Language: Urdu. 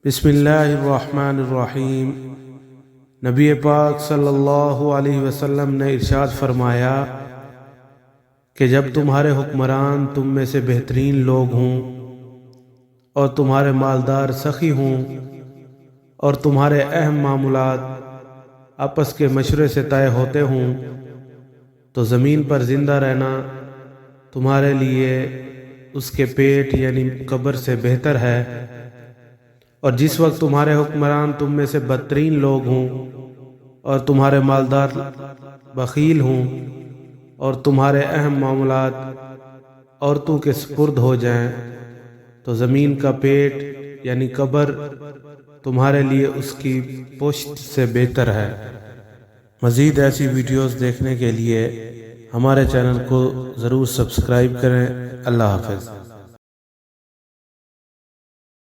بسم اللہ الرحمن الرحیم۔ نبی پاک صلی اللہ علیہ وسلم نے ارشاد فرمایا کہ جب تمہارے حکمران تم میں سے بہترین لوگ ہوں اور تمہارے مالدار سخی ہوں اور تمہارے اہم معاملات آپس کے مشورے سے طے ہوتے ہوں تو زمین پر زندہ رہنا تمہارے لیے اس کے پیٹ یعنی قبر سے بہتر ہے، اور جس وقت تمہارے حکمران تم میں سے بدترین لوگ ہوں اور تمہارے مالدار بخیل ہوں اور تمہارے اہم معاملات عورتوں کے سپرد ہو جائیں تو زمین کا پیٹ یعنی قبر تمہارے لیے اس کی پشت سے بہتر ہے۔ مزید ایسی ویڈیوز دیکھنے کے لیے ہمارے چینل کو ضرور سبسکرائب کریں۔ اللہ حافظ۔